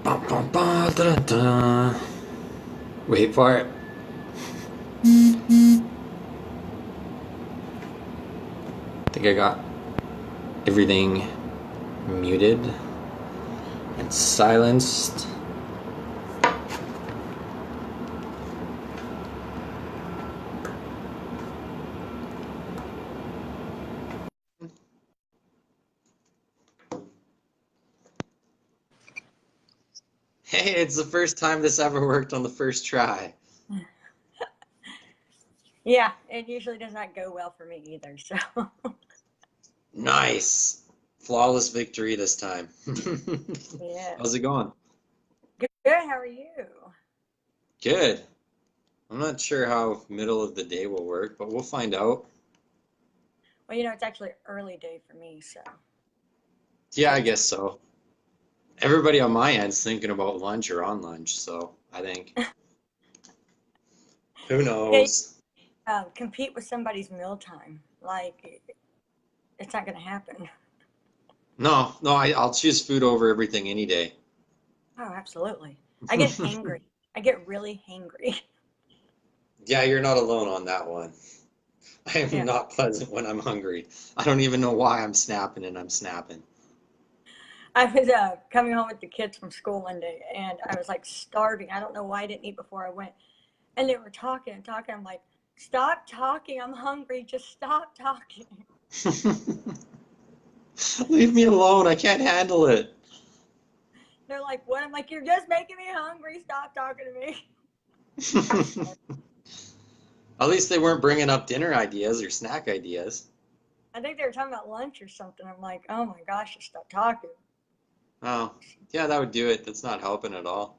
Ba, ba, ba, da, da, da. Wait for it. I think I got everything muted and silenced. Hey, it's the first time this ever worked on the first try. Yeah, it usually does not go well for me either. So, Nice. Flawless victory this time. yeah. How's it going? Good. How are you? Good. I'm not sure how middle of the day will work, but we'll find out. Well, it's actually early day for me, so Yeah, I it's guess so. Everybody on my end's thinking about lunch or on lunch, so I think. Who yeah. You, knows? compete with somebody's mealtime. Like it's not going to happen. No, no, I'll choose food over everything any day. Oh, absolutely. I get hangry. I get really hangry. Yeah, you're not alone on that one. I am Yeah. not pleasant when I'm hungry. I don't even know why I'm snapping and I'm snapping. I was coming home with the kids from school one day, and I was like starving. I don't know why I didn't eat before I went, and they were talking and talking. I'm like, stop talking. I'm hungry. Just stop talking. Leave me So alone. I can't handle it. they're like, what? I'm like, you're just making me hungry. Stop talking to me. At least they weren't bringing up dinner ideas or snack ideas. I think they were talking about lunch or something. I'm like, oh my gosh, just stop talking. Oh, yeah, that would do it. That's not helping at all.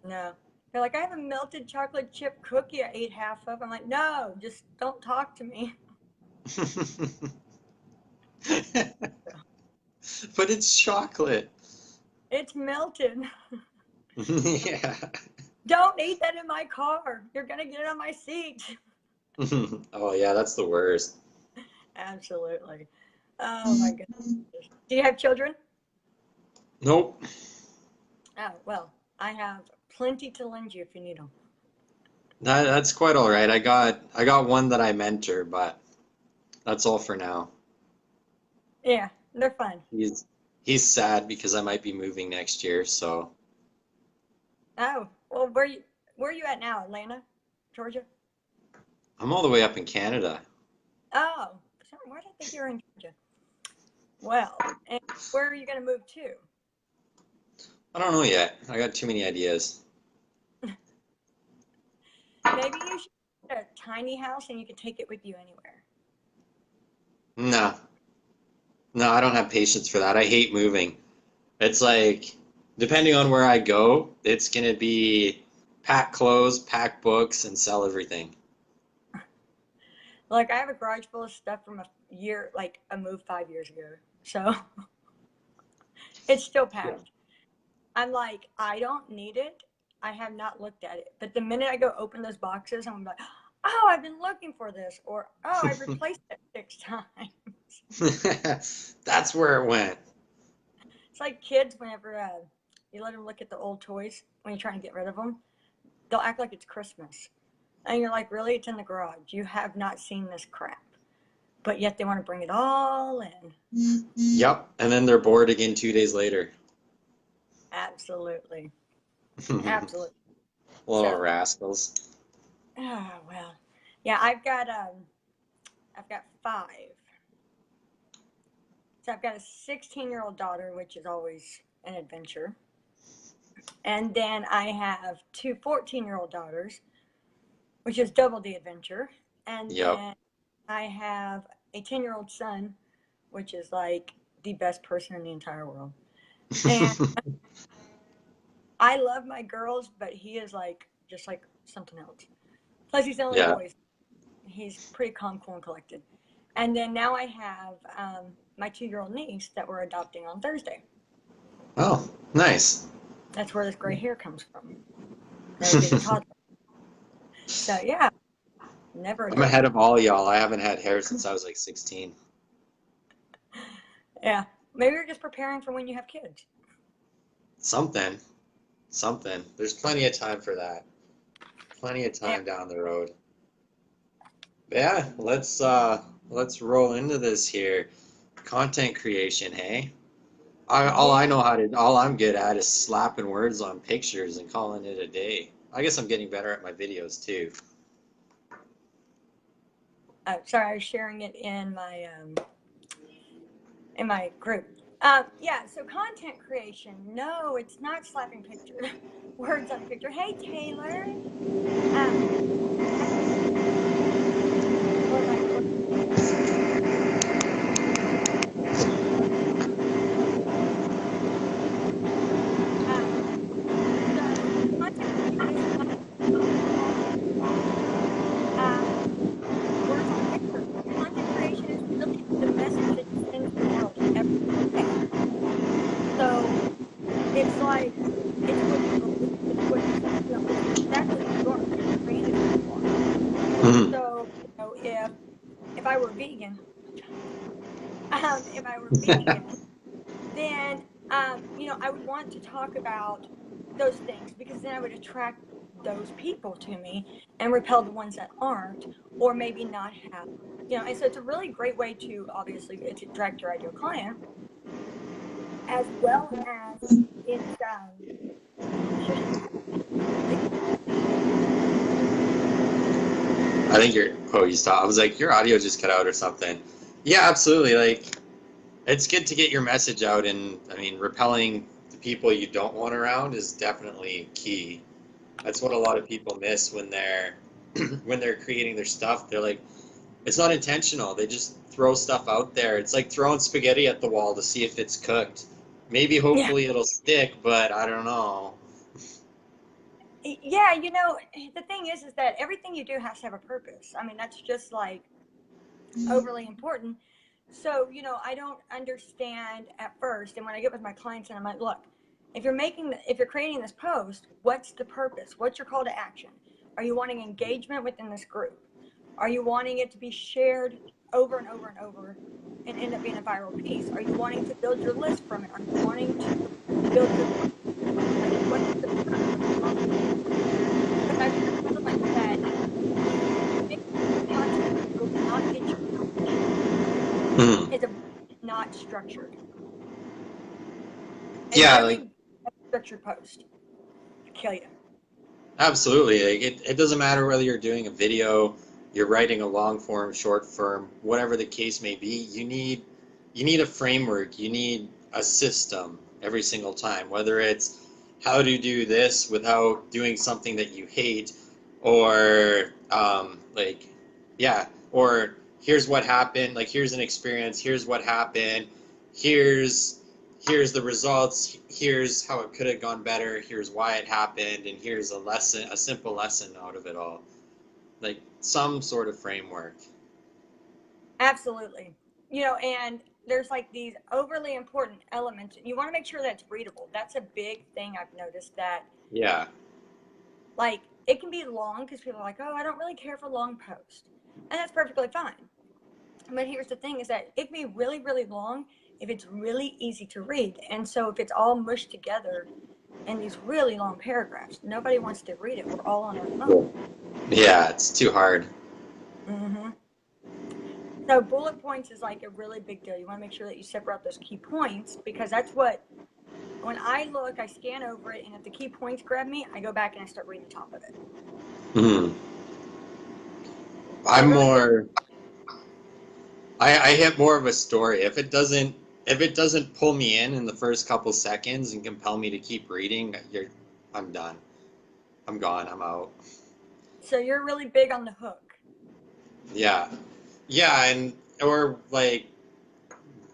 No. They're like, I have a melted chocolate chip cookie I ate half of. I'm like, no, just don't talk to me. But it's chocolate. It's melted. Yeah. Don't eat that in my car. You're going to get it on my seat. Oh, yeah, that's the worst. Absolutely. Oh my goodness. Do you have children? Nope. Oh, well, I have plenty to lend you if you need them. That's quite all right. I got one that I mentor, but that's all for now. Yeah, they're fun. He's he's sad because I might be moving next year, so Oh, well, where are you at now? Atlanta, Georgia? I'm all the way up in Canada. Oh, sorry, why did I think you were in Georgia? Well, and where are you going to move to? I don't know yet. I got too many ideas. Maybe you should get a tiny house and you can take it with you anywhere. No, no, I don't have patience for that. I hate moving. It's like, depending on where I go, it's gonna be pack clothes, pack books, and sell everything. Like I have a garage full of stuff from a year, like a move 5 years ago. So it's still Yeah. packed. I'm like, I don't need it. I have not looked at it. But the minute I go open those boxes, I'm like, oh, I've been looking for this, or oh, I've replaced it 6 times. That's where it went. It's like kids whenever you let them look at the old toys when you're trying to get rid of them, they'll act like it's Christmas. And you're like, really? It's in the garage. You have not seen this crap. But yet they want to bring it all in. Yep, and then they're bored again 2 days later. Absolutely. Absolutely. Little So, rascals. oh, well. Yeah, I've got five. So I've got a 16-year-old daughter, which is always an adventure. And then I have two 14-year-old daughters, which is double the adventure. And Yep. then I have a 10-year-old son, which is like the best person in the entire world. And I love my girls, but he is like just like something else. Plus, he's the only Yeah. boy. He's pretty calm, cool, and collected. And then now I have my 2-year-old niece that we're adopting on Thursday. Oh, nice. That's where this gray hair comes from. That would be the toddler. So yeah, never a I'm dull ahead moment. of all y'all. I haven't had hair since I was like 16. Yeah, maybe you're just preparing for when you have kids. Something. something. There's plenty of time for that. Plenty of Yeah. time down the road. But yeah, let's roll into this here. Content creation, hey? Yeah. All I'm good at is slapping words on pictures and calling it a day. I guess I'm getting better at my videos too. Sorry, I was sharing it in my group. Yeah, so content creation. No, it's not slapping picture words on a picture. Hey, Taylor. Um, or like, or, um, so content creation is not um, words on a picture. Content creation is really the message that you send to the world every day. So it's like it's what you believe. It's what it's exactly who you are. You're branded who you are. And Mhm. so, if I were vegan, if I were vegan, then I would want to talk about those things because then I would attract those people to me and repel the ones that aren't, or maybe not have. And so it's a really great way to obviously to attract your ideal client, as well as it's just I think you stopped. I was like, your audio just cut out or something. Yeah, absolutely. Like, it's good to get your message out, and I mean, repelling the people you don't want around is definitely key. That's what a lot of people miss when they're when they're creating their stuff. They're like, it's not intentional. They just throw stuff out there. It's like throwing spaghetti at the wall to see if it's cooked. Maybe, yeah. hopefully, it'll stick, but I don't know. Yeah, the thing is that everything you do has to have a purpose. I mean, that's just like overly important. So, I don't understand at first. And when I get with my clients and I'm like, look, if you're creating this post, what's the purpose? What's your call to action? Are you wanting engagement within this group? Are you wanting it to be shared over and over and over and end up being a viral piece? Are you wanting to build your list from it? Are you wanting to build your, like, what's the purpose? Because I feel like that the content will not get you Mhm. is not structured. And Yeah, like every structured post kill you. absolutely. Like it doesn't matter whether you're doing a video, you're writing a long form, short form, whatever the case may be, you need a framework, you need a system every single time, whether it's how to do this without doing something that you hate, or like yeah, or here's what happened, like here's an experience, here's what happened, here's here's the results, here's how it could have gone better, here's why it happened, and here's a lesson, a simple lesson out of it all. Like some sort of framework. Absolutely. And there's like these overly important elements. You want to make sure that it's readable. That's a big thing I've noticed that Yeah. like it can be long because people are like, oh, I don't really care for long posts. And that's perfectly fine. But here's the thing is that it can be really, really long if it's really easy to read. And so if it's all mushed together in these really long paragraphs, nobody wants to read it. We're all on our phone. Yeah, it's too hard. Mm-hmm. So bullet points is like a really big deal. You want to make sure that you separate those key points because that's what, when I look, I scan over it, and if the key points grab me, I go back and I start reading the top of it. Hmm. So I'm really good. more. I hit more of a story. If it doesn't pull me in the first couple seconds and compel me to keep reading, I'm done. I'm gone. I'm out. So you're really big on the hook. Yeah. Yeah, and or like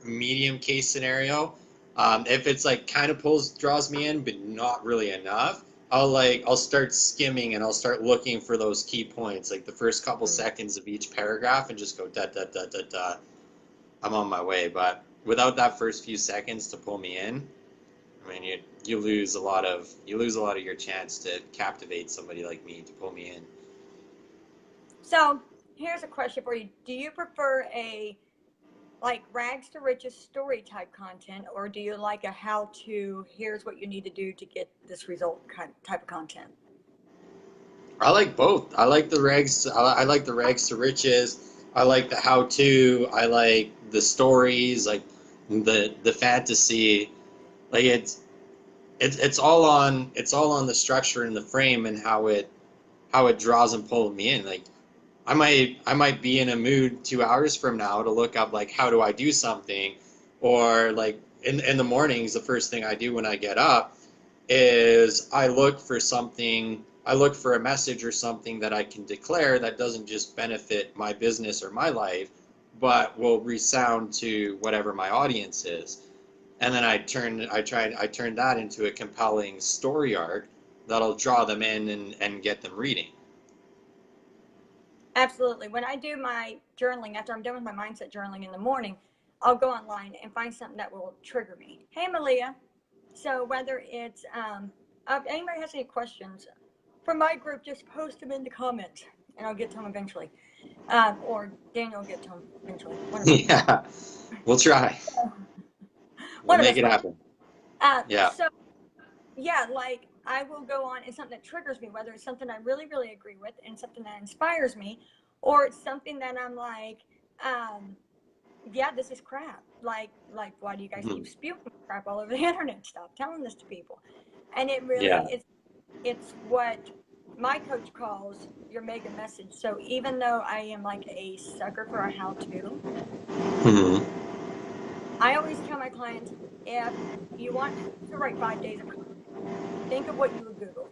medium case scenario. If it's like kind of draws me in, but not really enough, I'll start skimming and I'll start looking for those key points, like the first couple Mm. seconds of each paragraph, and just go da da da da da. I'm on my way, but without that first few seconds to pull me in, I mean you lose a lot of your chance to captivate somebody like me to pull me in. So here's a question for you. Do you prefer a like rags to riches story type content, or do you like a how to, here's what you need to do to get this result type of content? I like both. I like the rags to riches. I like the how to. I like the stories, like the fantasy. Like it's all on the structure and the frame and how it draws and pulls me in. Like I might be in a mood 2 hours from now to look up like how do I do something, or like in the mornings the first thing I do when I get up is I look for something. I look for a message or something that I can declare that doesn't just benefit my business or my life, but will resound to whatever my audience is. And then I turn that into a compelling story arc that'll draw them in and get them reading. Absolutely. When I do my journaling, after I'm done with my mindset journaling in the morning, I'll go online and find something that will trigger me. Hey, Malia. So whether it's, anybody has any questions for my group, just post them in the comments and I'll get to them eventually. Or Daniel will get to them eventually. One of us. Yeah, we'll try. We'll One of make us it will. happen. Yeah. So yeah, like I will go on and something that triggers me, whether it's something I really, really agree with and something that inspires me, or it's something that I'm like, um, yeah, this is crap. Like, why do you guys Mhm. keep spewing crap all over the internet? Stop telling this to people. And it really, Yeah. it's what my coach calls your mega message. So even though I am like a sucker for a how-to, Mhm. I always tell my clients, if you want to write 5 days of content, think of what you would Google,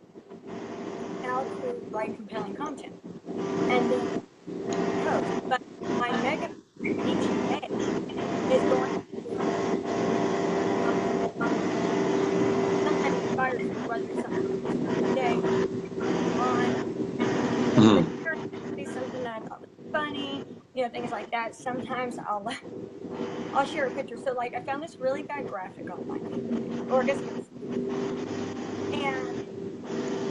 how to write compelling content, and then post. But my mega each day is going to sometimes inspires you, whether it's something day on the Mhm. journey, something that I thought was funny, things like that. Sometimes I'll share a picture. So like I found this really bad graphic online, or I guess it was, and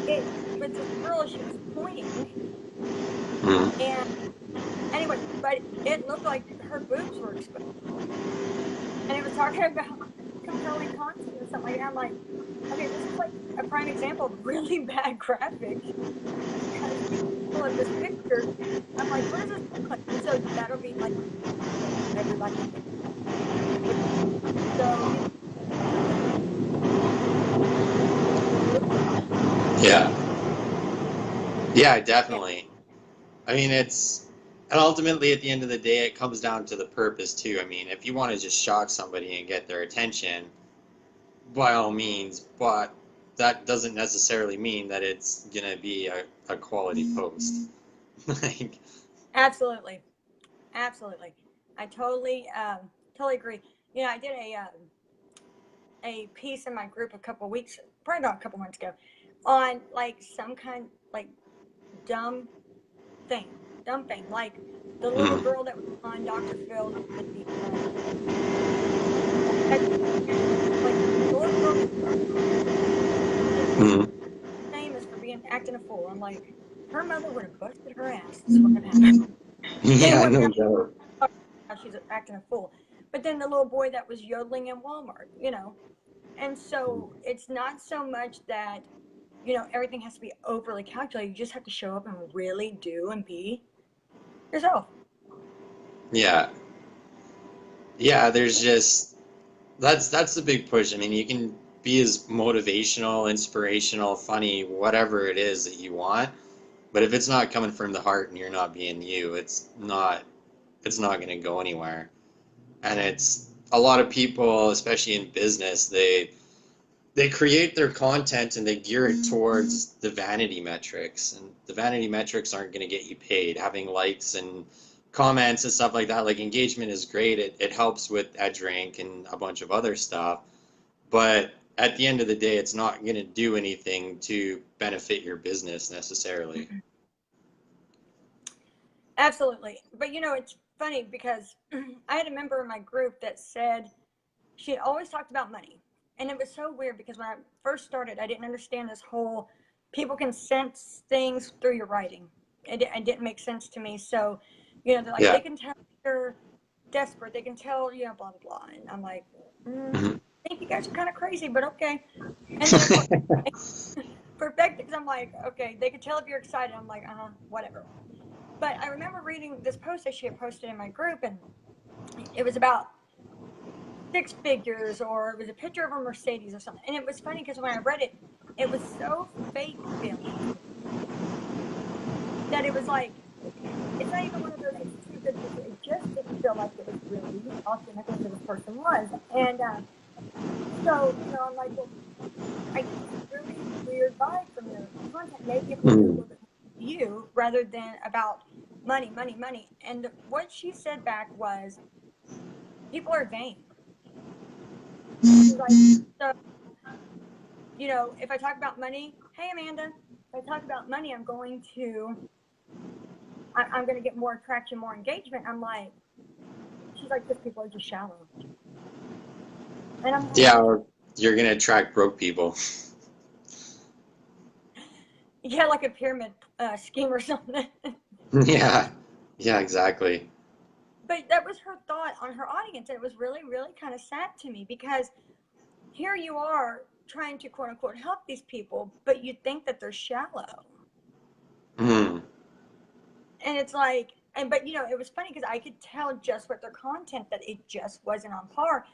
it was this girl. She was pointing, Mhm. and anyway, but it looked like her boobs were exposed, and it was talking about compelling content and something like that. I'm like, okay, this is like a prime example of really bad graphics because you pull up this picture. I'm like, what does this look like? And so that'll be like that everybody would. So Yeah. Yeah, yeah, definitely. I mean, and ultimately at the end of the day, it comes down to the purpose too. I mean, if you want to just shock somebody and get their attention, by all means, but that doesn't necessarily mean that it's gonna be a quality post. Like, absolutely, absolutely. I totally agree. I did a piece in my group a couple weeks, probably about a couple months ago, on like some kind like dumb thing, dumb thing, like the little mm, girl that was on Dr. Phil, the like the little girl was was mm. famous for being acting a fool. I'm like, her mother would have busted her ass. Is what happened. They Yeah, wouldn't no have doubt. how she's acting a fool. But then the little boy that was yodeling in Walmart. And so it's not so much that everything has to be overly calculated. You just have to show up and really do and be yourself. Yeah, yeah. There's just that's the big push. I mean, you can be as motivational, inspirational, funny, whatever it is that you want, but if it's not coming from the heart and you're not being you, it's not going to go anywhere. And it's a lot of people, especially in business, they create their content and they gear it towards the vanity metrics, and the vanity metrics aren't going to get you paid. Having likes and comments and stuff like that, like engagement is great. It helps with edge rank and a bunch of other stuff, but at the end of the day, it's not going to do anything to benefit your business necessarily. Absolutely. But it's funny because I had a member in my group that said she had always talked about money. And it was so weird because when I first started, I didn't understand this whole people can sense things through your writing. It didn't make sense to me. So, they're like, Yeah. they can tell your desperate. They can tell, you know, blah, blah, blah. And I'm like, Mhm. I think you guys are kind of crazy, but okay. And then for perfect, because I'm like, okay, they can tell if you're excited. I'm like, whatever. But I remember reading this post that she had posted in my group, and it was about six figures, or it was a picture of a Mercedes or something. And it was funny because when I read it, it was so fake feeling to me that it was like, it's not even one of those, it's too good to be true. It just didn't feel like it was really authentically who this person was. And so, you know, I'm like, well, I get this really weird vibe from your content. Maybe if we knew a little Mhm. bit more about you rather than about money, money, money. And what she said back was, people are vain. She's like, so, you know, if I talk about money, hey, Amanda, if I talk about money, I'm going to get more attraction, more engagement. I'm like, she's like, because people are just shallow. And I'm like, Yeah, or you're gonna attract broke people. yeah, like a pyramid scheme or something. Yeah, yeah, exactly. But that was her thought on her audience. And it was really, really kind of sad to me because here you are trying to quote unquote help these people, but you think that they're shallow. Mhm. And it's like, and but you know, it was funny because I could tell just with their content that it just wasn't on par.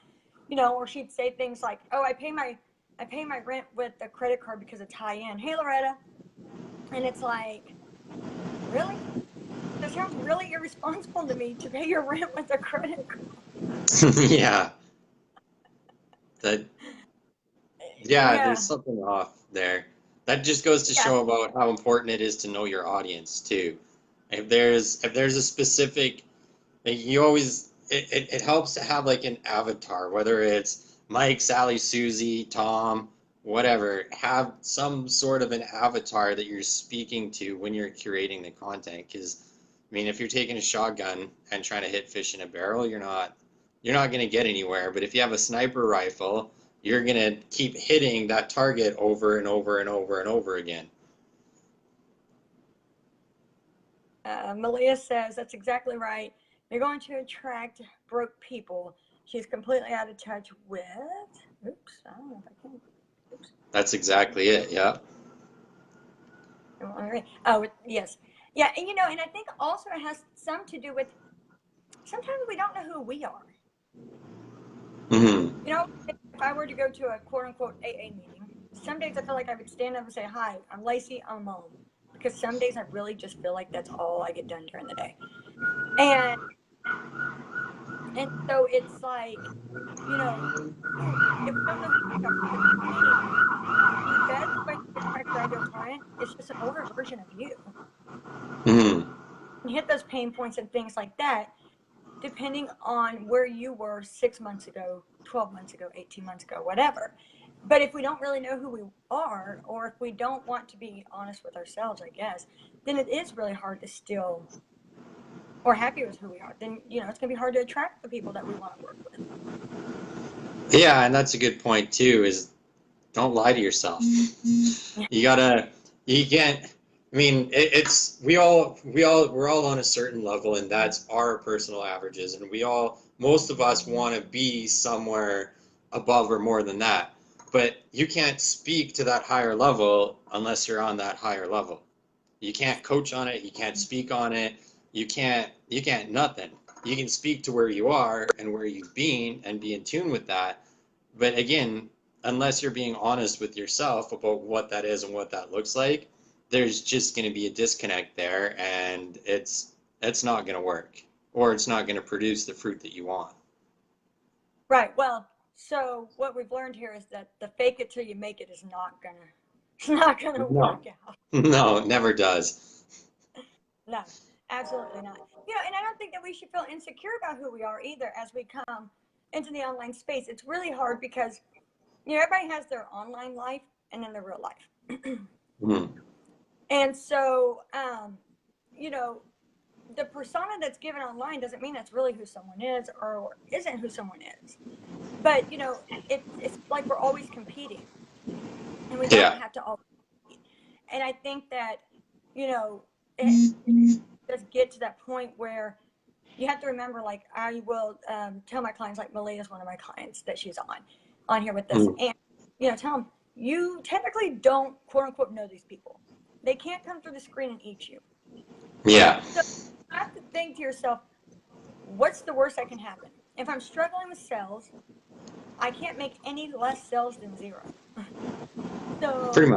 You know, or she'd say things like, "Oh, I pay my rent with a credit card because it's high end." Hey, Loretta, and it's like, really? That sounds really irresponsible to me to pay your rent with a credit card. Yeah, that yeah, there's Yeah, something off there. That just goes to yeah, show about how important it is to know your audience too. If there's a specific, like, you always it helps to have like an avatar, whether it's Mike, Sally, Susie, Tom, whatever. Have some sort of an avatar that you're speaking to when you're curating the content. Because I mean, if you're taking a shotgun and trying to hit fish in a barrel, you're not going to get anywhere. But if you have a sniper rifle, you're going to keep hitting that target over and over and over and over again. Malia says that's exactly right. You're going to attract broke people. She's completely out of touch with. Oops, I don't know if I can. Oops. That's exactly it. Yeah. Oh, yes. Yeah, and you know, and I think also it has some to do with sometimes we don't know who we are. Hmm. You know, if I were to go to a quote unquote AA meeting, some days I feel like I would stand up and say, "Hi, I'm Lacy, I'm mom." Because some days I really just feel like that's all I get done during the day. And so it's like, you know, if we don't know who we are, typically the best way to attract your ideal client is just an older version of you. Hmm. And hit those pain points and things like that, depending on where you were 6 months ago, 12 months ago, 18 months ago, whatever. But if we don't really know who we are, or if we don't want to be honest with ourselves, I guess, then it is really hard to still, or happy with who we are. Then, you know, it's going to be hard to attract the people that we want to work with. Yeah, and that's a good point too, is don't lie to yourself. You gotta, you can't, I mean, it's, we're all on a certain level, and that's our personal averages. And most of us want to be somewhere above or more than that. But you can't speak to that higher level unless you're on that higher level. You can't coach on it. You can't speak on it. You can't nothing. You can speak to where you are and where you've been and be in tune with that. But again, unless you're being honest with yourself about what that is and what that looks like, there's just going to be a disconnect there, and it's not going to work, or it's not going to produce the fruit that you want. Right. Well, so what we've learned here is that the fake it till you make it is not gonna, it's not gonna No. work out. No, it never does. No, absolutely not. You know, and I don't think that we should feel insecure about who we are either as we come into the online space. It's really hard because, you know, everybody has their online life and then their real life. Mhm. And so, you know, the persona that's given online doesn't mean that's really who someone is or isn't who someone is. But, you know, it's like we're always competing and we don't Yeah. have to always compete. And I think that, you know, it just get to that point where you have to remember, like, I will tell my clients, like Malia is one of my clients that she's on here with us, Mm. and tell them you technically don't quote unquote know these people. They can't come through the screen and eat you. Yeah. So you have to think to yourself, what's the worst that can happen? If I'm struggling with sales, I can't make any less sales than zero. Pretty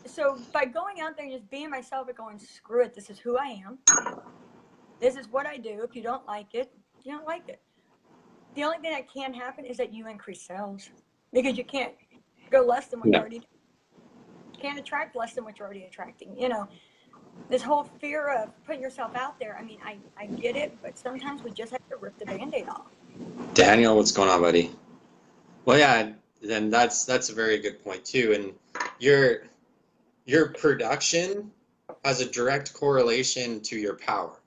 So much. by going out there and just being myself and going, screw it, this is who I am. This is what I do. If you don't like it, you don't like it. The only thing that can happen is that you increase sales, because you can't go less than what you No. already do. You can't attract less than what you're already attracting. This whole fear of putting yourself out there. I mean, I get it, but sometimes we just have to rip the Band-Aid off. Daniel, what's going on, buddy? Well, yeah, then that's a very good point too. And your production has a direct correlation to your power.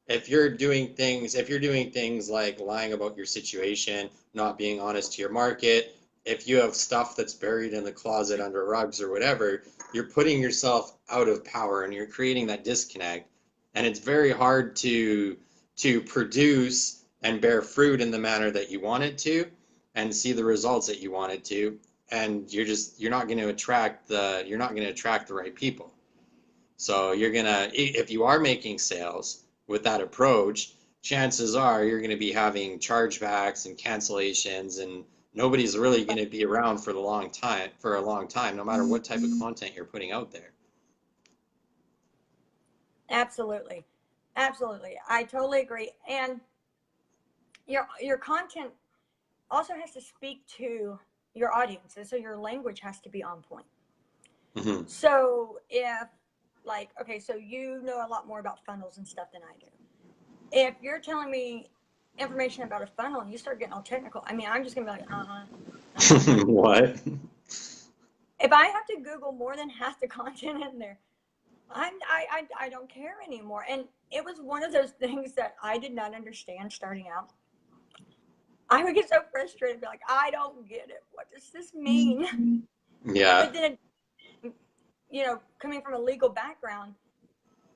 If you're doing things like lying about your situation, not being honest to your market, if you have stuff that's buried in the closet under rugs or whatever, you're putting yourself out of power and you're creating that disconnect. And it's very hard to produce and bear fruit in the manner that you want it to and see the results that you want it to. And you're not going to attract the right people. So if you are making sales with that approach, chances are you're going to be having chargebacks and cancellations, and nobody's really going to be around for a long time, no matter what type of content you're putting out there. Absolutely. Absolutely. I totally agree. And your content also has to speak to your audience. And so your language has to be on point. Hmm. So if, like, okay, so you know a lot more about funnels and stuff than I do. If you're telling me information about a funnel and you start getting all technical, I mean, I'm just gonna be like, What? if I have to Google more than half the content in there, I don't care anymore. And it was one of those things that I did not understand starting out. I would get so frustrated and be like, I don't get it. What does this mean? Yeah. But then, coming from a legal background,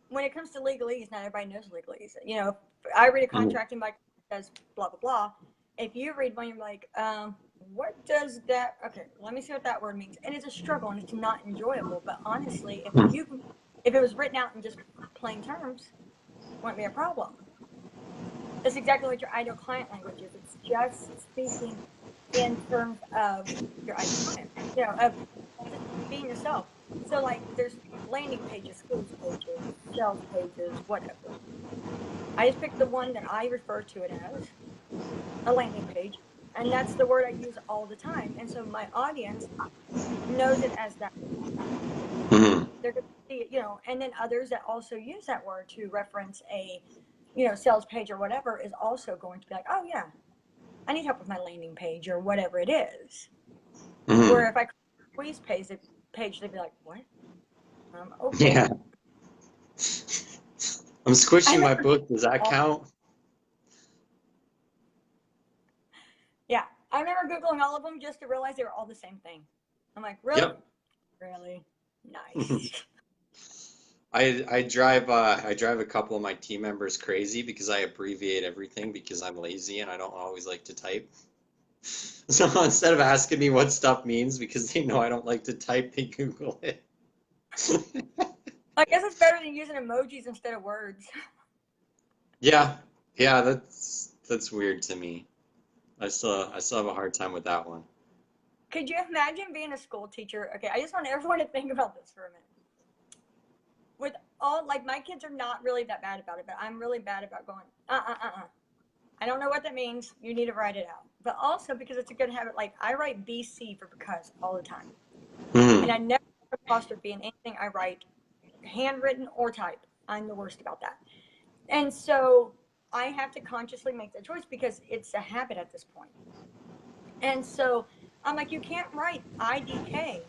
when it comes to legalese, not everybody knows legalese. If I read a Mhm. contract and my says blah, blah, blah. If you read one, you're like, what does that, okay, let me see what that word means. And it's a struggle and it's not enjoyable. But honestly, if it was written out in just plain terms, wouldn't be a problem. That's exactly what your ideal client language is. It's just speaking in terms of your ideal client, of just being yourself. So, like, there's landing pages, schools pages, sales pages, whatever. I just picked the one that I refer to it as a landing page, and that's the word I use all the time. And so my audience knows it as that. Mhm. They're going to see it, and then others that also use that word to reference a, sales page or whatever is also going to be like, oh yeah, I need help with my landing page or whatever it is. Mhm. Where if I squeeze page, they'd be like, what? Okay. Yeah. I'm I squishing my remember, book. Does that count? yeah, I remember Googling all of them just to realize they were all the same thing. I'm like, really? Yep. Really? Nice. I drive a couple of my team members crazy because I abbreviate everything because I'm lazy and I don't always like to type. So instead of asking me what stuff means because they know I don't like to type, they Google it. I guess it's better than using emojis instead of words. Yeah, yeah, that's weird to me. I still have a hard time with that one. Could you imagine being a school teacher? Okay, I just want everyone to think about this for a minute. With all, like, my kids are not really that bad about it, but I'm really bad about going, I don't know what that means. You need to write it out. But also because it's a good habit, like, I write BC for because all the time. And Hmm. I never put apostrophe in anything I write, handwritten or type. I'm the worst about that. And so I have to consciously make the choice because it's a habit at this point. And so I'm like, you can't write IDK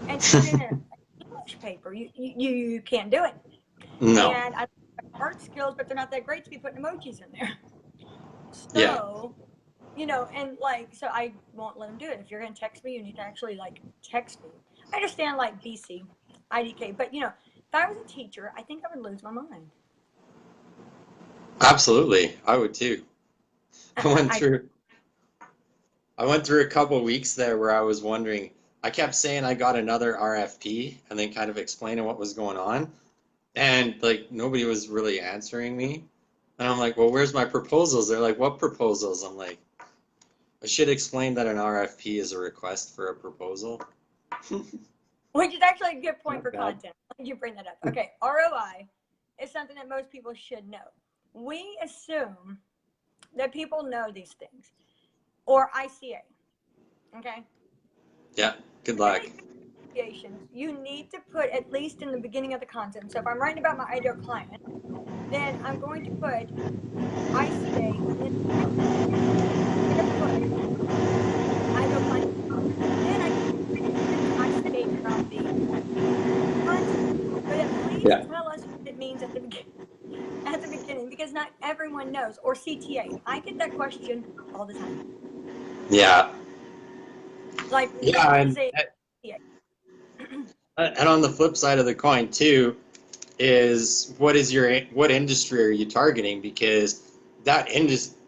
and turn in an English paper. You can't do it. No. And I have art skills, but they're not that great to be putting emojis in there. Yeah. So, and like, so I won't let them do it. If you're going to text me, you need to actually like text me. I understand like BC, IDK, but if I was a teacher, I think I would lose my mind. Absolutely, I would too. I went I through I went through a couple weeks there where I was wondering. I kept saying I got another RFP and then kind of explaining what was going on, and like nobody was really answering me. And I'm like, well, where's my proposals? They're like, what proposals? I'm like, I should explain that an RFP is a request for a proposal. which is actually a good point Not for bad. content. You bring that up. Okay, ROI is something that most people should know. We assume that people know these things, or ICA. Okay, Yeah, good when luck. it comes to negotiations, you need to put at least in the beginning of the content. So if I'm writing about my ideal client, then I'm going to put ICA, and then I'm going to put ideal client. Then I can use ICA throughout the content, but at least Yeah. tell us what it means at the beginning, because not everyone knows. Or CTA. I get that question all the time. Yeah. Like, Yeah, what is a CTA? and on the flip side of the coin too, is what industry are you targeting? Because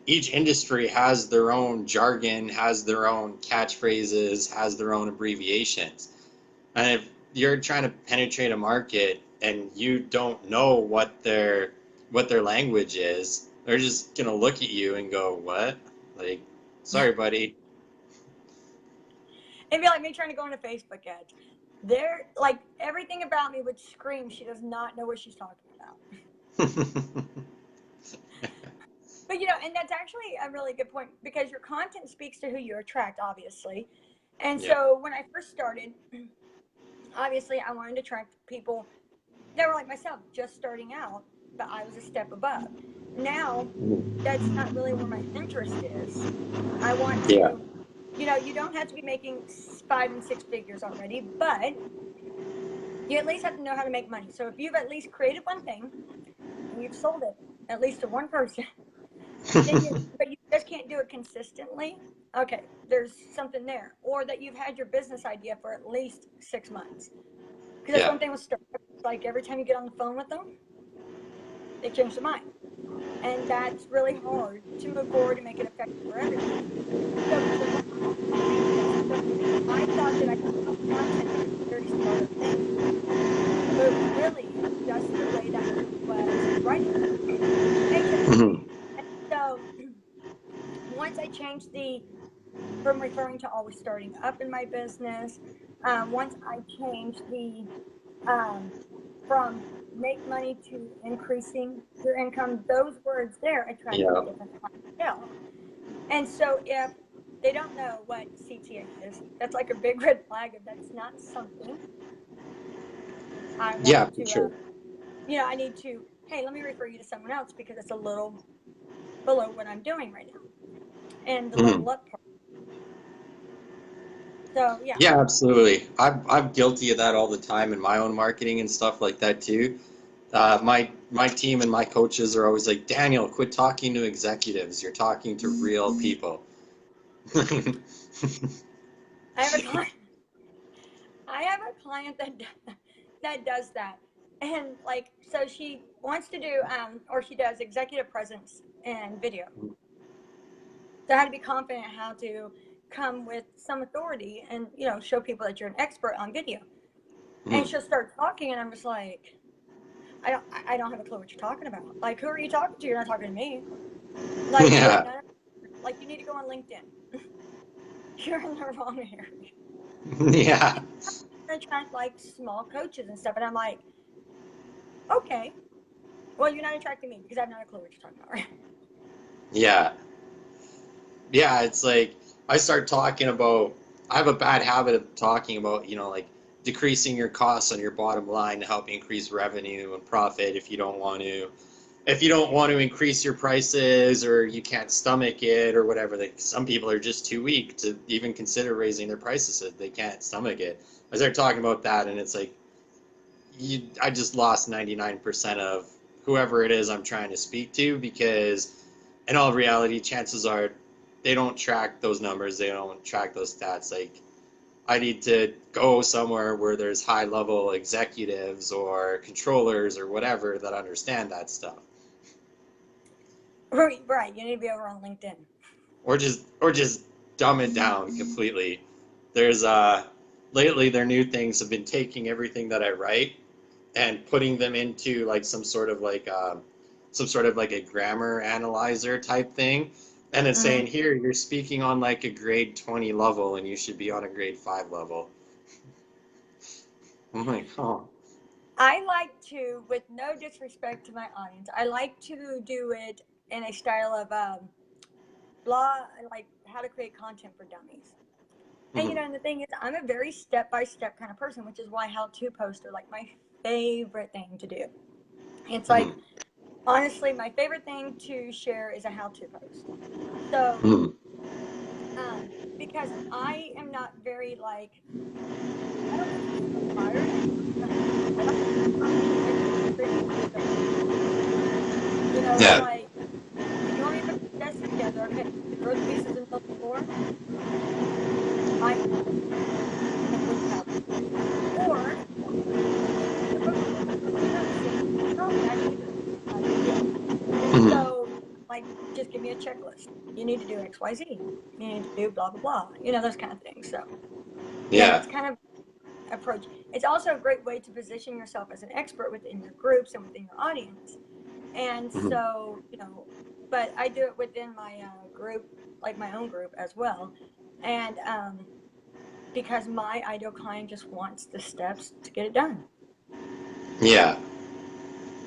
each industry has their own jargon, has their own catchphrases, has their own abbreviations. And if you're trying to penetrate a market and you don't know what their language is, they're just gonna look at you and go, "What?" Like, sorry, buddy. It'd be like me trying to go into Facebook ads. They're like, everything about me would scream she does not know what she's talking about. But and that's actually a really good point, because your content speaks to who you attract, obviously. And Yeah. so when I first started, obviously I wanted to attract people that were like myself, just starting out, but I was a step above. Now, that's not really where my interest is. I want Yeah. to, you don't have to be making 5 and 6 figures already, but you at least have to know how to make money. So if you've at least created one thing and you've sold it at least to one person, then but you just can't do it consistently. Okay, there's something there. Or that you've had your business idea for at least 6 months. Because that's Yeah. one thing with startups. Like, every time you get on the phone with them, they change their mind. And that's really hard to move forward and make it effective for everybody. So for me, I thought that I could content as a very startup thing, but it was really just the way that I was writing paycheck to Mhm. paycheck. And so once I changed from referring to always starting up in my business, once I changed from make money to increasing your income, those words there attracted a Yeah. different clientele. And so if they don't know what CTA is, that's like a big red flag if that's not something I Yeah, want for to, sure. I need to, hey, let me refer you to someone else because it's a little below what I'm doing right now. And the Mhm. level up part. So, yeah. Yeah, absolutely. I'm guilty of that all the time in my own marketing and stuff like that too. My team and my coaches are always like, Daniel, quit talking to executives. You're talking to real people. I have a client. I have a client that does that, and like, so she wants to do or she does executive presence and video. So how to be confident, how to come with some authority, and show people that you're an expert on video. And Mhm. she'll start talking, and I'm just like, I don't have a clue what you're talking about. Like, who are you talking to? You're not talking to me. Like, you have Yeah. none. Like, you need to go on LinkedIn. You're in the wrong area. Yeah. She's trying to attract like small coaches and stuff, and I'm like, okay, well, you're not attracting me because I have not a clue what you're talking about. Right? Yeah. Yeah, it's like I start talking about, I have a bad habit of talking about, like decreasing your costs on your bottom line to help increase revenue and profit if you don't want to increase your prices or you can't stomach it or whatever. Like some people are just too weak to even consider raising their prices, so they can't stomach it. I start talking about that and it's like I just lost 99% of whoever it is I'm trying to speak to, because in all reality, chances are they don't track those numbers, they don't track those stats. Like I need to go somewhere where there's high level executives or controllers or whatever that understand that stuff. Right. You need to be over on LinkedIn. Or just dumb it down completely. There's lately their new things have been taking everything that I write and putting them into like some sort of like a grammar analyzer type thing, and it's Hmm. saying here you're speaking on like a grade 20 level and you should be on a grade 5 level. I'm like, oh. I like to, with no disrespect to my audience, I like to do it in a style of blah, like how to create content for dummies. And Mhm, and the thing is, I'm a very step by step kind of person, which is why how to posts are like my favorite thing to do. It's like, mhm, honestly, my favorite thing to share is a how to post. So, mhm. because I am not very like, I don't want to be inspired. I like create content. It's Yeah. like, you want me to put the desk together? Okay, throw the pieces in the middle of the floor. I would have, or the program. No, see, tell me I need to do it. Big deal. And Mhm. so, like, just give me a checklist. You need to do X, Y, Z. You need to do blah blah blah. Those kind of things. So, Yeah. that's kind of approach. It's also a great way to position yourself as an expert within your groups and within your audience. And Mhm. so, but I do it within my group, like my own group as well. And because my ideal client just wants the steps to get it done. Yeah.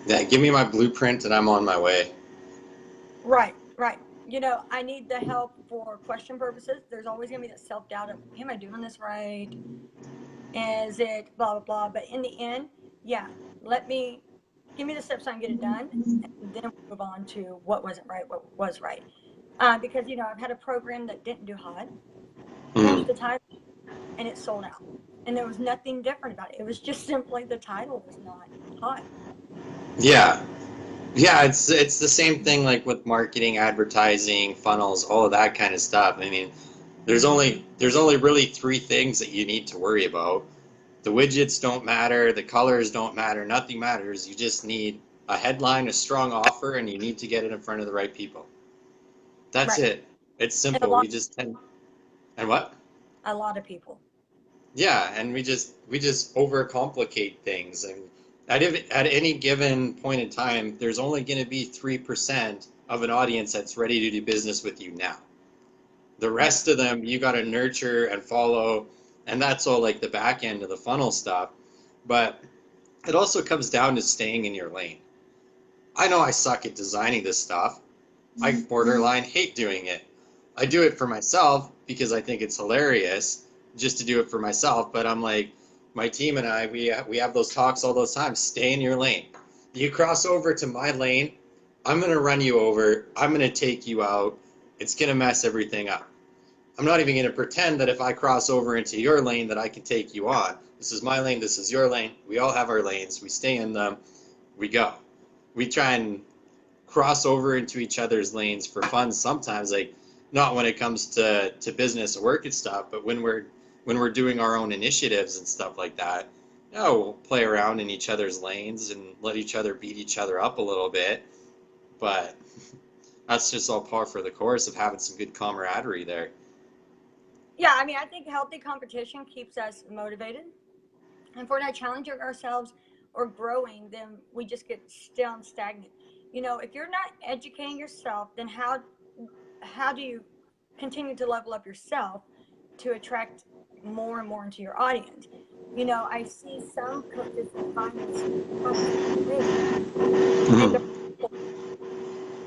Yeah. Give me my blueprint and I'm on my way. Right, right. I need the help for question purposes. There's always going to be that self doubt of, am I doing this right? Is it blah, blah, blah? But in the end, yeah, give me the steps so I can get it done. And then we'll move on to what wasn't right, what was right. Because, I've had a program that didn't do hot, changed Mhm. the title, and it sold out. And there was nothing different about it. It was just simply the title was not hot. Yeah. Yeah, it's the same thing like with marketing, advertising, funnels, all of that kind of stuff. I mean, there's only really three things that you need to worry about. The widgets don't matter, the colors don't matter, nothing matters. You just need a headline, a strong offer, and you need to get it in front of the right people. That's Right. it. It's And a simple. lot, And what? a lot of people. Yeah, and we just overcomplicate things, and at any given point in time, there's only going to be 3% of an audience that's ready to do business with you now. The Right. rest of them you got to nurture and follow, and that's all like the back end of the funnel stuff. But it also comes down to staying in your lane. I know I suck at designing this stuff. I borderline hate doing it. I do it for myself because I think it's hilarious just to do it for myself. But I'm like, my team and I, we have those talks all those times. Stay in your lane. You cross over to my lane, I'm gonna run you over. I'm gonna take you out. It's gonna mess everything up. I'm not even gonna pretend that if I cross over into your lane that I can take you on. This is my lane. This is your lane. We all have our lanes. We stay in them. We go. We try and cross over into each other's lanes for fun sometimes, like not when it comes to business or work and stuff, but when we're doing our own initiatives and stuff like that. We'll play around in each other's lanes and let each other beat each other up a little bit, but that's just all par for the course of having some good camaraderie there. Yeah, I mean, I think healthy competition keeps us motivated. And if we're not challenging ourselves or growing, then we just get still and stagnant. If you're not educating yourself, then how do you continue to level up yourself to attract more and more into your audience? I see some coaches that find this perfect niche,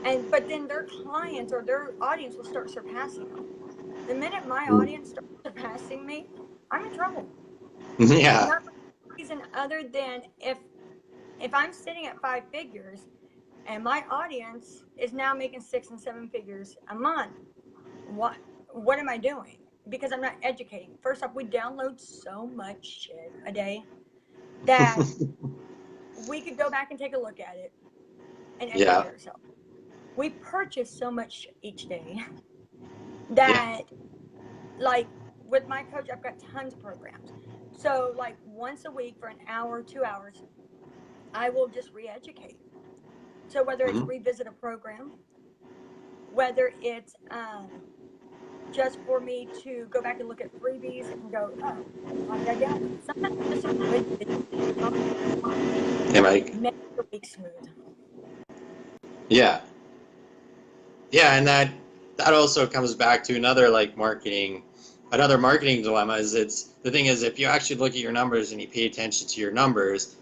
and Mhm. but then their clients or their audience will start surpassing them. The minute my audience starts surpassing me, I'm in trouble. Yeah. Not for any reason other than if I'm sitting at five figures and my audience is now making 6 and 7 figures a month, what what am I doing? Because I'm not educating. First off, we download so much shit a day that we could go back and take a look at it and educate Yeah. ourselves. We purchase so much each day Yeah. that, like, with my coach, I've got tons of programs. So, like, once a week for an hour, 2 hours, I will just re educate. So, whether it's Mhm. revisit a program, whether it's just for me to go back and look at freebies and go, oh, how did I download? Sometimes just a good video Hey, Mike. makes your week smooth. Yeah. Yeah, and that also comes back to another another marketing dilemma is the thing is if you actually look at your numbers and you pay attention to your numbers,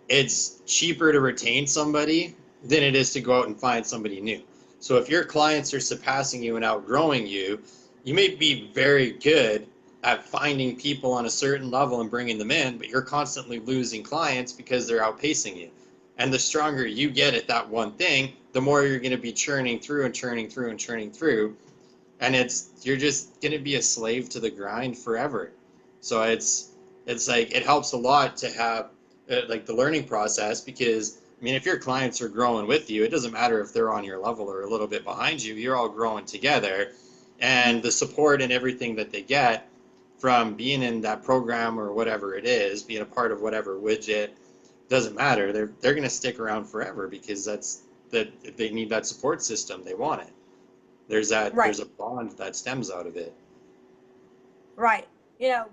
it's cheaper to retain somebody than it is to go out and find somebody new. So if your clients are surpassing you and outgrowing you, you may be very good at finding people on a certain level and bringing them in, but you're constantly losing clients because they're outpacing you. And the stronger you get at that one thing, the more you're going to be churning through and churning through and churning through. And you're just going to be a slave to the grind forever. So it's like it helps a lot to have like the learning process because I mean if your clients are growing with you, it doesn't matter if they're on your level or a little bit behind you, you're all growing together. And the support and everything that they get from being in that program or whatever it is, being a part of whatever widget, doesn't matter. They're going to stick around forever because that they need that support system. They want it. Right, There's a bond that stems out of it. right.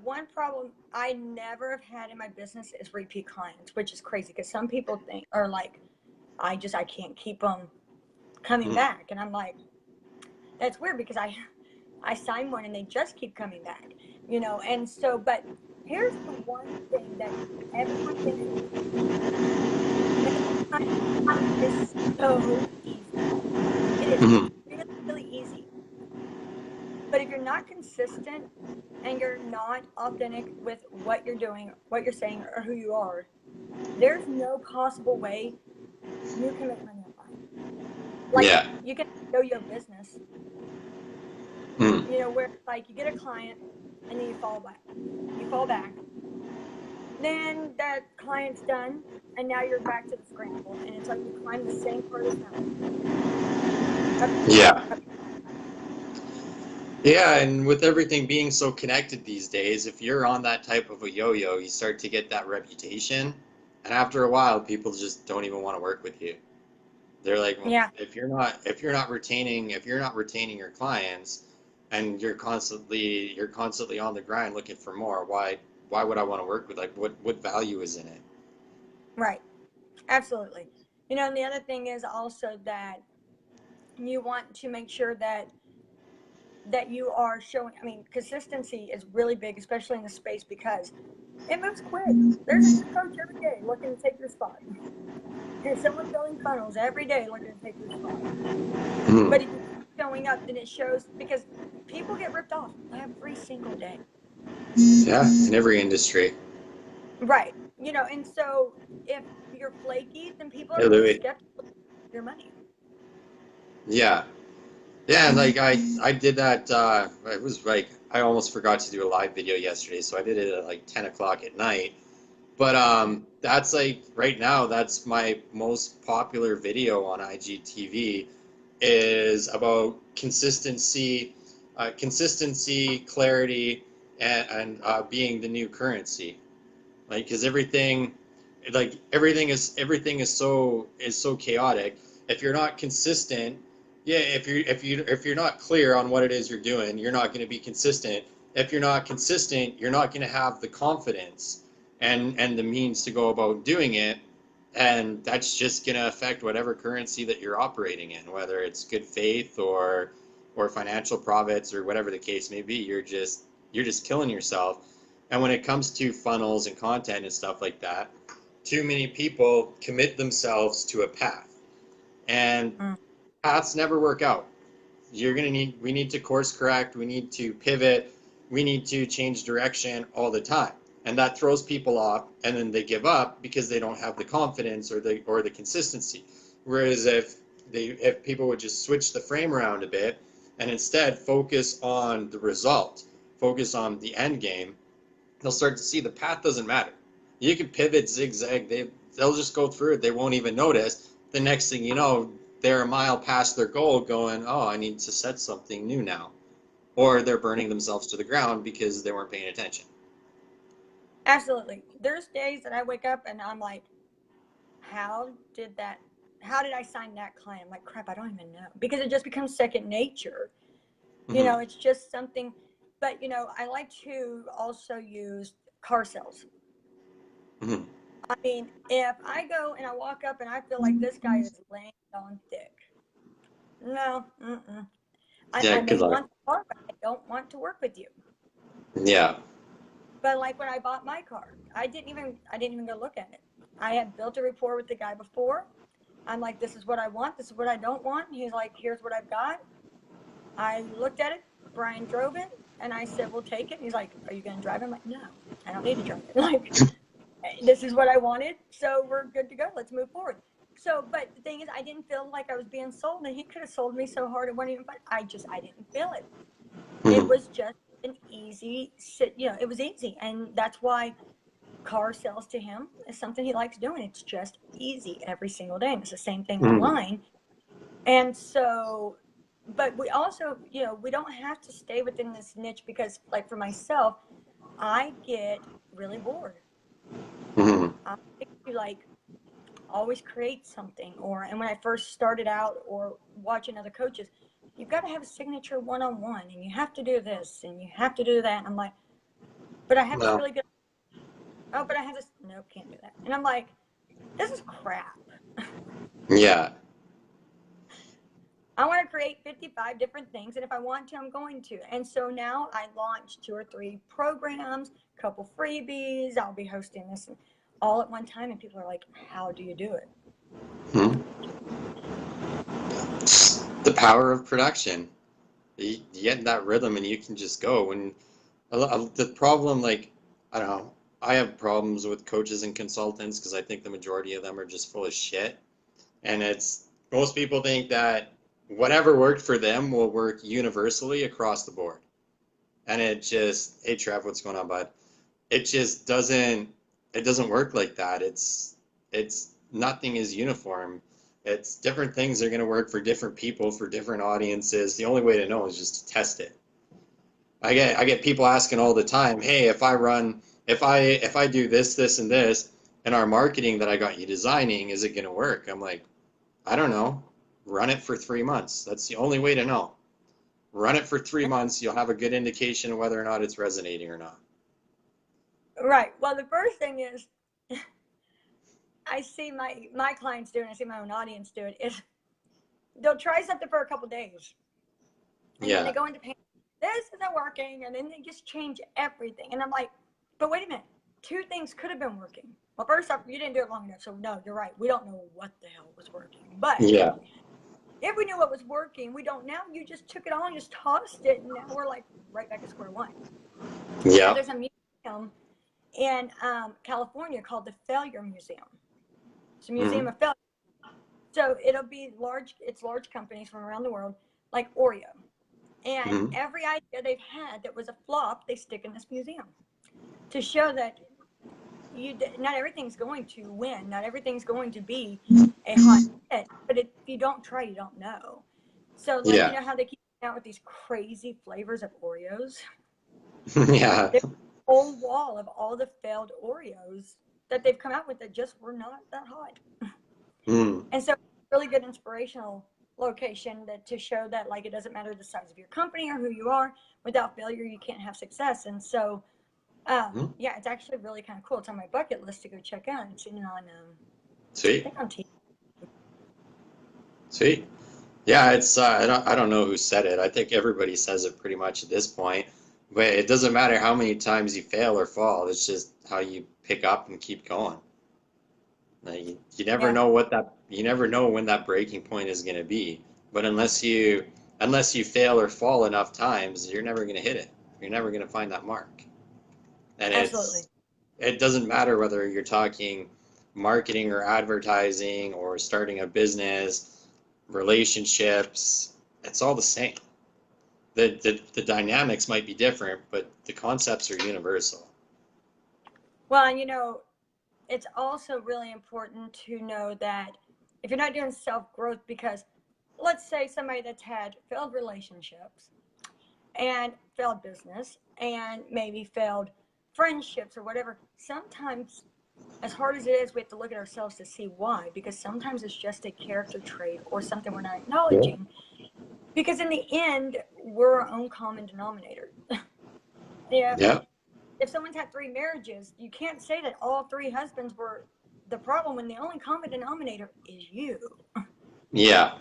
One problem I never have had in my business is repeat clients, which is crazy because some people think are like, I can't keep them coming Mm. back, and I'm like, that's weird because I sign one and they just keep coming back, and so, but here's the one thing that everyone thinks is is so easy. It is. It's Mhm. really, really easy. But if you're not consistent and you're not authentic with what you're doing, what you're saying, or who you are, there's no possible way you can make money online. Like Yeah. you can know your business, Mm. where like you get a client and then you fall back. You fall back. Then that client's done, and now you're back to the scramble, and it's like you climb the same part of the mountain. Up, Yeah. up. Yeah, and with everything being so connected these days, if you're on that type of a yo-yo, you start to get that reputation, and after a while, people just don't even want to work with you. They're like, well, Yeah, if you're not retaining your clients, and you're constantly on the grind looking for more, why would I want to work with like what value is in it? right. Absolutely. And the other thing is also that you want to make sure that you are showing. I mean, consistency is really big, especially in the space because it moves quick. There's a new coach every day looking to take your spot. There's someone building funnels every day looking to take your spot. Mm. But if you keep showing up, then it shows because people get ripped off every single day. Yeah, in every industry. Right. And so if you're flaky, then people are Hey, really Louis. skeptical of your money. Yeah. Yeah, and like I did that. It was like I almost forgot to do a live video yesterday, so I did it at like 10 o'clock at night. But that's like right now, that's my most popular video on IGTV is about consistency, clarity, and being the new currency. Like, because everything is so chaotic. If you're not consistent, yeah, if you're not clear on what it is you're doing, you're not going to be consistent. If you're not consistent, you're not going to have the confidence and the means to go about doing it, and that's just going to affect whatever currency that you're operating in, whether it's good faith or financial profits or whatever the case may be. You're just killing yourself. And when it comes to funnels and content and stuff like that, too many people commit themselves to a path, and Mm. paths never work out. We need to course correct, we need to pivot, we need to change direction all the time. And that throws people off, and then they give up because they don't have the confidence or the consistency. Whereas if people would just switch the frame around a bit and instead focus on the result, focus on the end game, they'll start to see the path doesn't matter. You can pivot, zigzag, they'll just go through it. They won't even notice. The next thing you know, they're a mile past their goal going, oh, I need to set something new now. Or they're burning themselves to the ground because they weren't paying attention. Absolutely. There's days that I wake up and I'm like, how did that how did I sign that client? I'm like, crap, I don't even know, because it just becomes second nature. You Hmm. know, it's just something. But you know, I like to also use car sales. Hmm. I mean, if I go and I walk up and I feel like this guy is laying on thick, no, mm-mm. Yeah, I good may luck. want the car, but I don't want to work with you. Yeah. But like when I bought my car, I didn't even go look at it. I had built a rapport with the guy before. I'm like, this is what I want, this is what I don't want. He's like, here's what I've got. I looked at it, Brian drove it, and I said, we'll take it. He's like, are you gonna drive it? I'm like, no, I don't need to drive it. Like, this is what I wanted, so we're good to go. Let's move forward. So, but the thing is, I didn't feel like I was being sold, and he could have sold me so hard it wasn't even fun. I didn't feel it. It Hmm. was just an easy sit, you know, it was easy. And that's why car sales to him is something he likes doing. It's just easy every single day. And it's the same thing Hmm. online. And so, but we also, you know, we don't have to stay within this niche, because, like, for myself, I get really bored. Hmm. I like to, like, always create something. Or, and when I first started out or watching other coaches, you've got to have a signature one-on-one, and you have to do this and you have to do that. And I'm like, but I have this No. really good, oh, but I have this, nope, can't do that. And I'm like, this is crap. Yeah. I want to create 55 different things, and if I want to, I'm going to. And so now I launched 2 or 3 programs, a couple freebies. I'll be hosting this all at one time, and people are like, how do you do it? Hmm. The power of production. You get in that rhythm and you can just go. And the problem, like, I don't know, I have problems with coaches and consultants because I think the majority of them are just full of shit. And it's most people think that whatever worked for them will work universally across the board. And it just, hey Trev, what's going on, bud? It just doesn't work like that. It's nothing is uniform. It's different things are going to work for different people, for different audiences. The only way to know is just to test it. I get people asking all the time, "Hey, if I do this and this in our marketing that I got you designing, is it going to work?" I'm like, "I don't know. Run it for 3 months. That's the only way to know. Run it for 3 months. You'll have a good indication of whether or not it's resonating or not." Right. Well, the first thing is, I see my clients do, and I see my own audience do it, is they'll try something for a couple days, and then they Yeah. go into pain. This isn't working, and then they just change everything. And I'm like, but wait a minute, 2 things could have been working. Well, first off, you didn't do it long enough, so no, you're right. We don't know what the hell was working. But Yeah. if we knew what was working, we don't now. You just took it on, just tossed it, and now we're like right back at square one. So Yeah. there's a museum in California called the Failure Museum. It's a museum Hmm. of failure. So it'll be large. It's large companies from around the world, like Oreo. And Hmm. every idea they've had that was a flop, they stick in this museum to show that not everything's going to win, not everything's going to be a hot hit. But if you don't try, you don't know. So, like, you Yeah. know how they keep out with these crazy flavors of Oreos? Yeah. There's a whole wall of all the failed Oreos that they've come out with that just were not that hot. Mm. And so, really good inspirational location that to show that, like, it doesn't matter the size of your company or who you are. Without failure, you can't have success. And so, Mm. yeah, it's actually really kind of cool. It's on my bucket list to go check out. It's on, I Sweet. think on TV. Sweet. Yeah, it's I don't know who said it. I think everybody says it pretty much at this point. But it doesn't matter how many times you fail or fall. It's just how you pick up and keep going. Like, you never Yeah, know you never know when that breaking point is going to be. But unless you fail or fall enough times, you're never going to hit it. You're never going to find that mark. And absolutely. it doesn't matter whether you're talking marketing or advertising or starting a business, relationships, it's all the same. The dynamics might be different, but the concepts are universal. Well, and it's also really important to know that if you're not doing self growth, because let's say somebody that's had failed relationships and failed business and maybe failed friendships or whatever, sometimes as hard as it is, we have to look at ourselves to see why, because sometimes it's just a character trait or something we're not Yeah. acknowledging. Because in the end, we're our own common denominator. Yeah. Yeah. If someone's had 3 marriages, you can't say that all 3 husbands were the problem when the only common denominator is you. Yeah.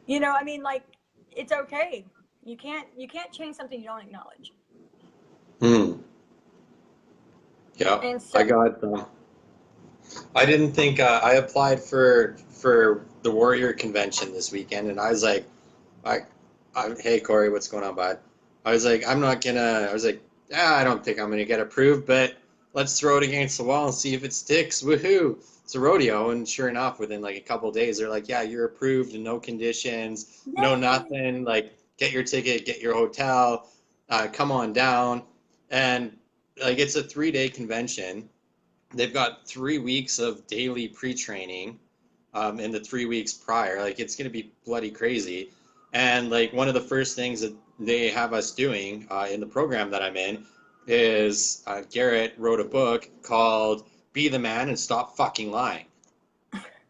I mean, like, it's okay. You can't change something you don't acknowledge. Hmm. Yeah. And so I got. I didn't think I applied for the Warrior Convention this weekend, and I was like, I, hey Corey, what's going on, bud? I was like, I'm not gonna. I was like, I don't think I'm gonna get approved, but let's throw it against the wall and see if it sticks. Woohoo! It's a rodeo, and sure enough, within like a couple days, they're like, yeah, you're approved, and no conditions, no yay. nothing. Like, get your ticket, get your hotel, come on down, and like it's a 3-day convention. They've got 3 weeks of daily pre-training in the 3 weeks prior. Like it's going to be bloody crazy. And like one of the first things that they have us doing in the program that I'm in is Garrett wrote a book called Be the Man and Stop Fucking Lying.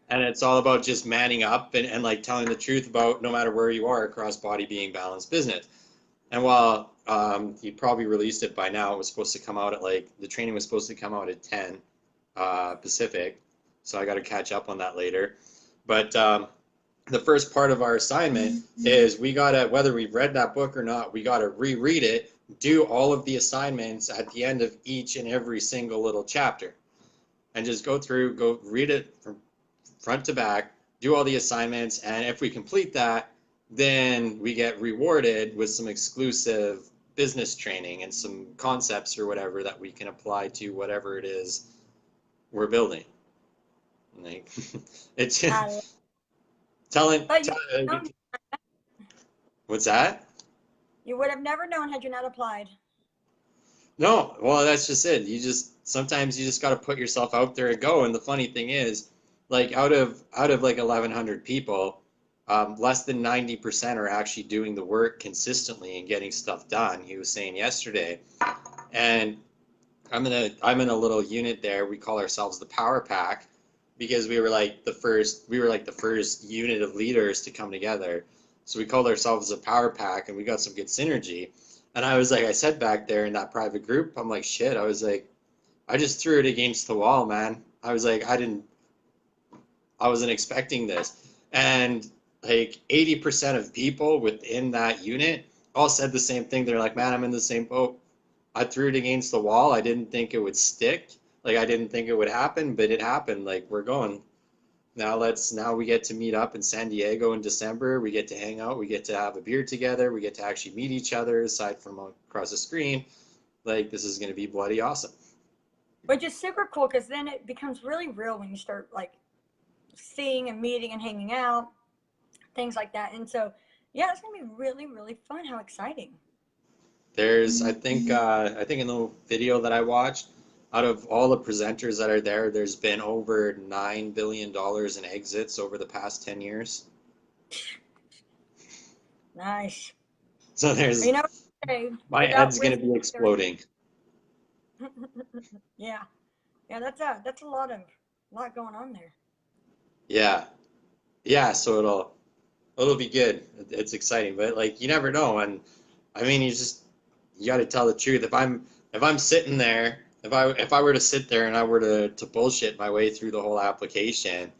And it's all about just manning up and like telling the truth about no matter where you are across body, being, balance, business. And while he probably released it by now, it was supposed to come out at like the training was supposed to come out at 10 Pacific, so I got to catch up on that later. But the first part of our assignment is we gotta, whether we've read that book or not, we gotta reread it, do all of the assignments at the end of each and every single little chapter, and just go through, go read it from front to back, do all the assignments, and if we complete that, then we get rewarded with some exclusive business training and some concepts or whatever that we can apply to whatever it is we're building. Like it's I, telling, but what's that? you would have never known had you not applied. No, well that's just it. You just sometimes you just got to put yourself out there and go. And the funny thing is, like out of like 1,100 people, less than 90% are actually doing the work consistently and getting stuff done. He was saying yesterday, and I'm in a little unit there. We call ourselves the Power Pack because we were like the first unit of leaders to come together. So we called ourselves a Power Pack and we got some good synergy. And I was like, I said back there in that private group, I'm like, shit, I was like, I just threw it against the wall, man. I was like, I wasn't expecting this. And like 80% of people within that unit all said the same thing. They're like, man, I'm in the same boat. I threw it against the wall. I didn't think it would stick. Like I didn't think it would happen, but it happened. Like we're going. Now we get to meet up in San Diego in December. We get to hang out. We get to have a beer together. We get to actually meet each other aside from across the screen. Like this is going to be bloody awesome. Which is super cool because then it becomes really real when you start like seeing and meeting and hanging out, things like that. And so, yeah, it's gonna be really, really fun. How exciting! I think in the video that I watched, out of all the presenters that are there, there's been over $9 billion in exits over the past 10 years. Nice. So You there's know, okay, my without head's gonna wisdom, be there. exploding. Yeah, yeah, that's a lot going on there. Yeah, yeah. So it'll be good. It's exciting, but like you never know. And I mean, you got to tell the truth. If I'm sitting there, if I were to sit there and I were to bullshit my way through the whole application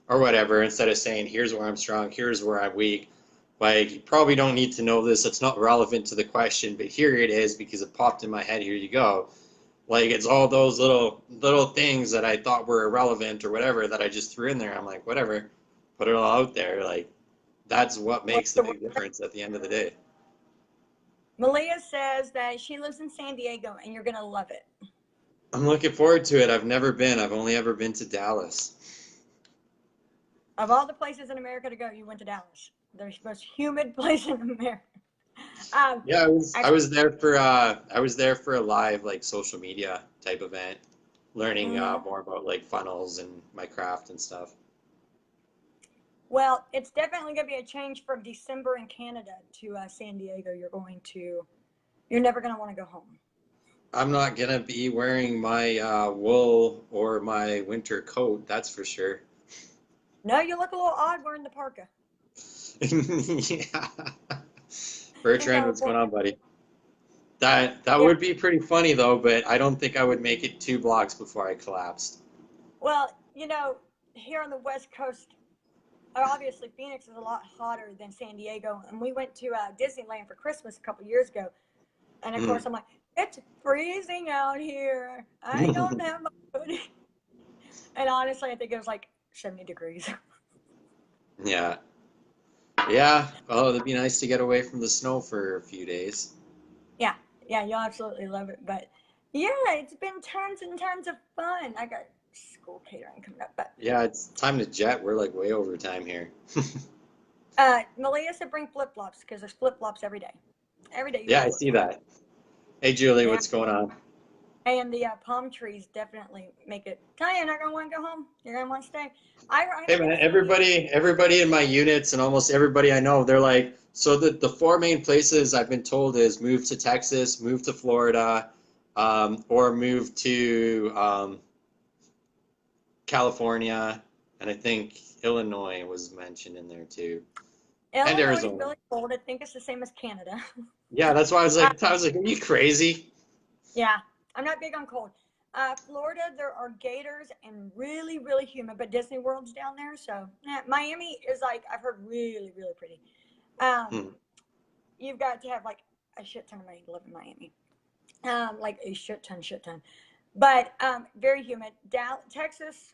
or whatever, instead of saying here's where I'm strong, here's where I'm weak, like you probably don't need to know this. It's not relevant to the question, but here it is because it popped in my head. Here you go. Like it's all those little things that I thought were irrelevant or whatever that I just threw in there. I'm like, whatever, put it all out there. Like that's what What's makes the the word? big difference at the end of the day. Malia says that she lives in San Diego, and you're gonna love it. I'm looking forward to it. I've never been. I've only ever been to Dallas. Of all the places in America to go, you went to Dallas, the most humid place in America. Yeah, I was I Actually, was there for a live like social media type event, learning mhm. more about like funnels and my craft and stuff. Well, it's definitely going to be a change from December in Canada to San Diego. You're never going to want to go home. I'm not gonna be wearing my wool or my winter coat, that's for sure. No, you look a little odd wearing the parka Yeah. in Bertrand, what's going California. on, buddy? That Yeah. would be pretty funny though, but I don't think I would make it 2 blocks before I collapsed. Well, here on the West Coast, obviously Phoenix is a lot hotter than San Diego, and we went to Disneyland for Christmas a couple years ago, and of course Mm. I'm like, it's freezing out here. I don't have my hoodie, and honestly, I think it was like 70 degrees. Yeah. Yeah. Oh, it'd be nice to get away from the snow for a few days. Yeah, yeah, you'll absolutely love it. But yeah, it's been tons and tons of fun. I got school catering coming up, but Yeah, it's time to jet. We're like way over time here. Malia said bring flip flops because there's flip flops every day. Every day you Yeah, wear I flip see flops. that. Hey, Julie, Yeah, what's going on? and the palm trees definitely make it. Tell you, you're not gonna want to go home. You're gonna want to stay. I Hey, don't get man, to see you. everybody in my units and almost everybody I know, they're like, so the four main places I've been told is move to Texas, move to Florida, or move to California, and I think Illinois was mentioned in there too, and Illinois is Arizona. really cold. I think it's the same as Canada. Yeah, that's why uh, I was like, are you crazy? yeah, I'm not big on cold. Florida, there are gators and really, really humid, but Disney World's down there, so Miami is like I've heard really, really pretty. Um, Hmm. you've got to have like a shit ton of money to live in Miami, like a shit ton. But very humid. Texas,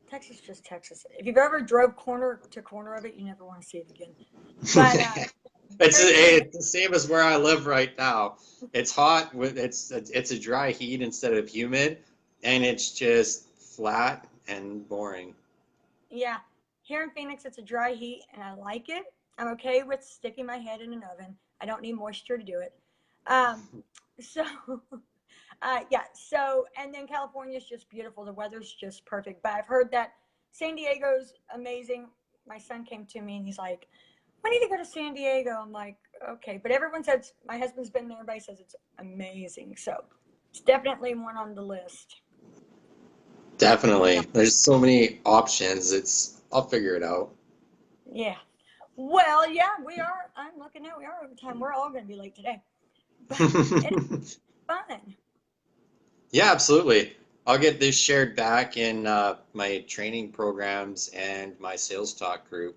Texas, just Texas. If you've ever drove corner to corner of it, you never want to see it again. But very humid. It's the same as where I live right now. It's hot with it's a dry heat instead of humid, and it's just flat and boring. Yeah, here in Phoenix, it's a dry heat, and I like it. I'm okay with sticking my head in an oven. I don't need moisture to do it. Um, so, yeah. So, and then California is just beautiful. The weather's just perfect. But I've heard that San Diego's amazing. My son came to me and he's like, "We need to go to San Diego." I'm like, "Okay," but everyone says my husband's been there. Everybody says it's amazing. So, it's definitely one on the list. Let me know. Definitely. There's so many options. I'll figure it out. Yeah. Well, yeah, we are. I'm looking at we are over time. We're all going to be late today, but it's fun. Yeah, absolutely. I'll get this shared back in my training programs and my sales talk group.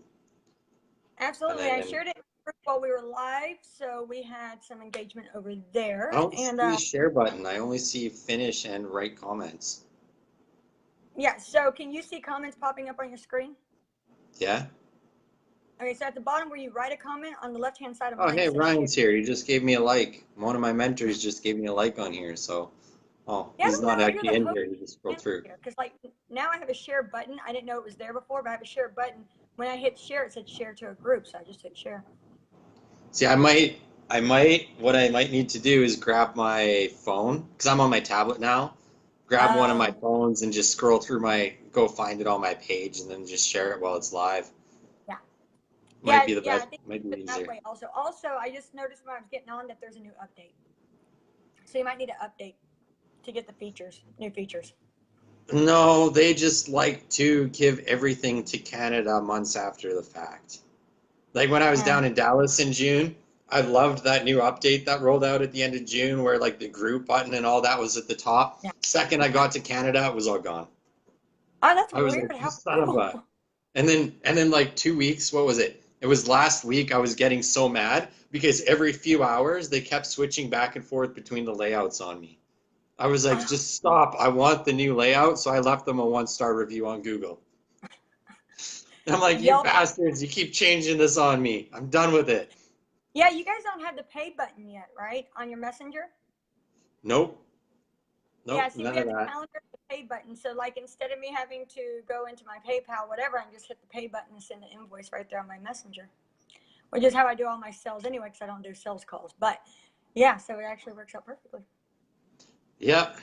And Absolutely. I then shared it while we were live, so we had some engagement over I there. don't And see a share button. I only see finish and write comments. yeah, so can you see comments popping up on your screen? Yeah? Okay, so at the bottom where you write a comment on the left hand side of Oh, mine, it hey, says share. Ryan's here. He just gave me a like. One of my mentors just gave me a like on here. So, oh, Yeah, I he's don't not know if you're actually the in host here. He just scrolled through. here because, like, now I have a share button. I didn't know it was there before, but I have a share button. When I hit share, it said share to a group, so I just hit share. See, what I might need to do is grab my phone because I'm on my tablet now. Grab one of my Oh, phones and just scroll through go find it on my page and then just share it while it's live. yeah. Might Yeah, be the yeah, best, I think might be that easier. way also. Also, I just noticed when I was getting on that there's a new update. So you might need to update to get the features, new features. No, they just like to give everything to Canada months after the fact. Like when I was Uh, down in Dallas in June, I loved that new update that rolled out at the end of June where like the group button and all that was at the top. yeah. Second I got to Canada, it was all gone. Oh, that's I was weird. like, you How son of cool. a. And then like 2 weeks, what was it? It was last week I was getting so mad because every few hours they kept switching back and forth between the layouts on me. I was like, just stop. I want the new layout, so I left them a 1-star review on Google. I'm like, you Yelp. bastards, you keep changing this on me. I'm done with it. Yeah, you guys don't have the pay button yet, right? On your messenger? Nope. Yeah, Nope, see, we none of have the that. calendar the pay button. So, like, instead of me having to go into my PayPal, whatever, I can just hit the pay button and send the invoice right there on my messenger, which is how I do all my sales anyway, because I don't do sales calls. But yeah, so it actually works out perfectly. Yeah.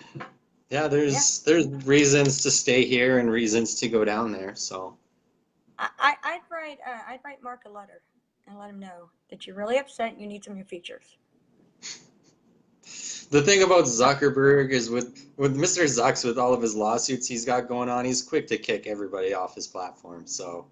Yeah, Yeah. there's reasons to stay here and reasons to go down there, so I'd write Mark a letter and let him know that you're really upset and you need some new features. The thing about Zuckerberg is with Mr. Zucks, with all of his lawsuits he's got going on, he's quick to kick everybody off his platform. So,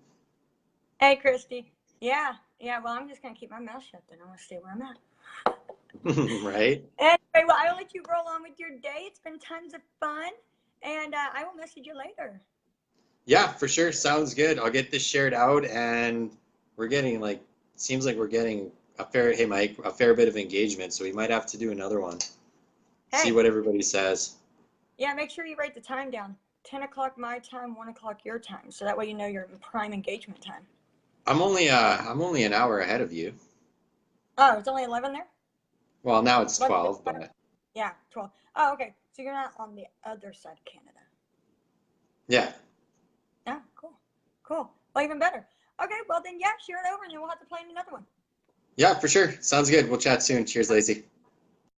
Hey, Christy. Yeah, yeah. Well, I'm just gonna keep my mouth shut then. I'm gonna stay where I'm at. right? Anyway, well, I will let you roll on with your day. It's been tons of fun, and I will message you later. Yeah, for sure. Sounds good. I'll get this shared out, and we're getting like, seems like we're getting a fair, hey Mike, a fair bit of engagement. So we might have to do another one. See Hey, what everybody says. yeah, make sure you write the time down. 10 o'clock my time, 1 o'clock your time. So that way you know your prime engagement time. I'm only an hour ahead of you. Oh, it's only 11 there? Well, now it's What? 12, but Yeah, 12. Oh, okay. So you're not on the other side of Canada. yeah. Yeah, cool. Cool. Well, even better. Okay, well then, yeah, share it over and then we'll have to plan another one. Yeah, for sure. Sounds good. We'll chat soon. Cheers, Lacy.